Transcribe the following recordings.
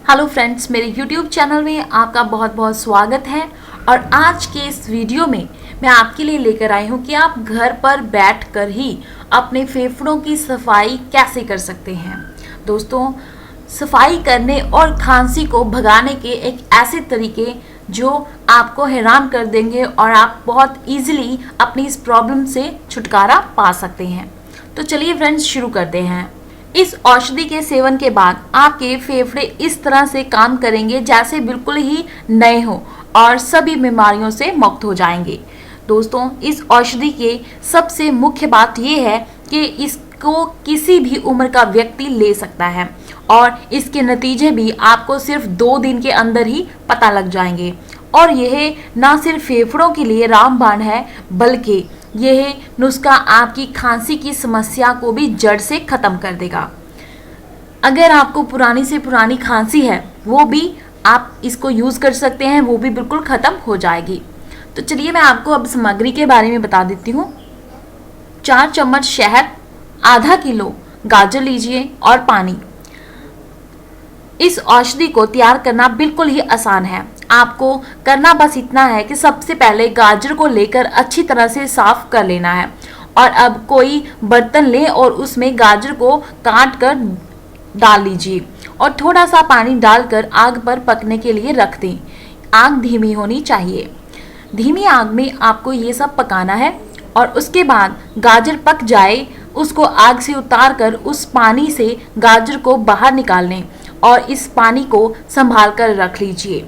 Hello friends, मेरे YouTube channel में आपका बहुत बहुत स्वागत है। और आज के इस वीडियो में मैं आपके लिए लेकर आई हूँ कि आप घर पर बैठकर ही अपने फेफड़ों की सफाई कैसे कर सकते हैं। दोस्तों, सफाई करने और खांसी को भगाने के एक ऐसे तरीके जो आपको हैरान कर देंगे और आप बहुत इजीली अपनी इस प्रॉब्लम से छुटकारा पा सकते हैं। तो चलिए फ्रेंड्स, शुरू करते हैं। इस औषधि के सेवन के बाद आपके फेफड़े इस तरह से काम करेंगे जैसे बिल्कुल ही नए हो और सभी बीमारियों से मुक्त हो जाएंगे। दोस्तों, इस औषधि के सबसे मुख्य बात यह है कि इसको किसी भी उम्र का व्यक्ति ले सकता है और इसके नतीजे भी आपको सिर्फ 2 दिन के अंदर ही पता लग जाएंगे। और यह ना सिर्फ फेफड़ों के लिए रामबाण है, बल्कि यह नुस्खा आपकी खांसी की समस्या को भी जड़ से ख़त्म कर देगा। अगर आपको पुरानी से पुरानी खांसी है, वो भी आप इसको यूज़ कर सकते हैं, वो भी बिल्कुल ख़त्म हो जाएगी। तो चलिए मैं आपको अब सामग्री के बारे में बता देती हूँ। 4 चम्मच शहद, आधा किलो गाजर लीजिए और पानी। इस औषधि को तैयार करना बिल्कुल ही आसान है। आपको करना बस इतना है कि सबसे पहले गाजर को लेकर अच्छी तरह से साफ कर लेना है और अब कोई बर्तन लें और उसमें गाजर को काट कर डाल लीजिए और थोड़ा सा पानी डालकर आग पर पकने के लिए रख दें। आग धीमी होनी चाहिए। धीमी आग में आपको ये सब पकाना है और उसके बाद गाजर पक जाए उसको आग से उतार कर उस पानी से गाजर को बाहर निकाल लें और इस पानी को संभाल कर रख लीजिए।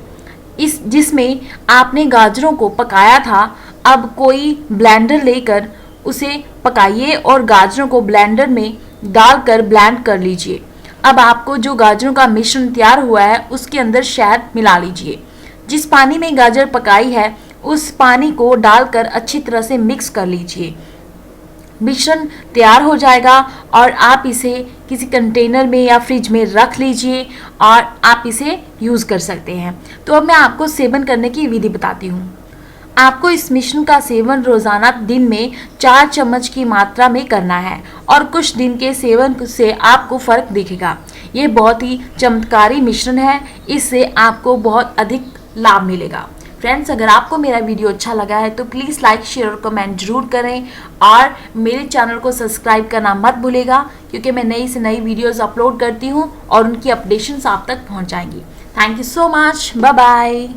इस जिसमें आपने गाजरों को पकाया था, अब कोई ब्लेंडर लेकर उसे पकाइए और गाजरों को ब्लेंडर में डालकर ब्लेंड कर लीजिए। अब आपको जो गाजरों का मिश्रण तैयार हुआ है उसके अंदर शहद मिला लीजिए। जिस पानी में गाजर पकाई है उस पानी को डालकर अच्छी तरह से मिक्स कर लीजिए। मिश्रण तैयार हो जाएगा और आप इसे किसी कंटेनर में या फ्रिज में रख लीजिए और आप इसे यूज़ कर सकते हैं। तो अब मैं आपको सेवन करने की विधि बताती हूँ। आपको इस मिश्रण का सेवन रोज़ाना दिन में 4 चम्मच की मात्रा में करना है और कुछ दिन के सेवन से आपको फ़र्क दिखेगा। ये बहुत ही चमत्कारी मिश्रण है, इससे आपको बहुत अधिक लाभ मिलेगा। फ्रेंड्स, अगर आपको मेरा वीडियो अच्छा लगा है तो प्लीज़ लाइक, शेयर और कमेंट जरूर करें और मेरे चैनल को सब्सक्राइब करना मत भूलेगा, क्योंकि मैं नई से नई वीडियोस अपलोड करती हूँ और उनकी अपडेशंस आप तक पहुँच जाएंगी। Thank you so much. Bye bye.